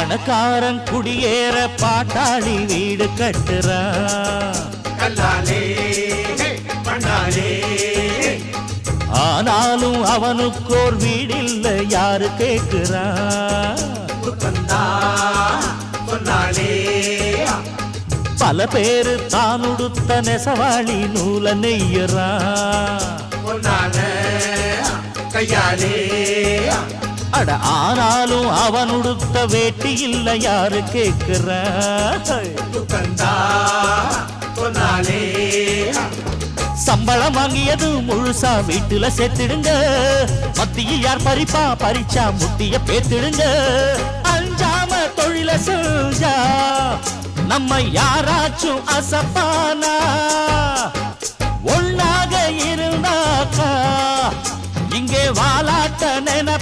பணக்காரன் குடியேற பாட்டாளி வீடு கட்டுறான் ஆனாலும் அவனுக்கோர் வீடில்ல யாரு கேட்கிறான் பல பேரு தான் உடுத்த நெசவாளி நூல நெய்யறான் அட ஆனாலும் அவன் உடுத்த வேட்டி இல்ல யாரு கேட்கிறான் சம்பளம் வாங்கியது முழுசா வீட்டுல சேர்த்திடுங்க மத்திய யார் பறிப்பா பறிச்சா முட்டிய பேத்திடுங்க அஞ்சாம தொழில செஞ்சா நம்ம யாராச்சும் அசப்பானா ஒன்னாக இருந்தாக்கா இங்கே வாலாட்ட நினை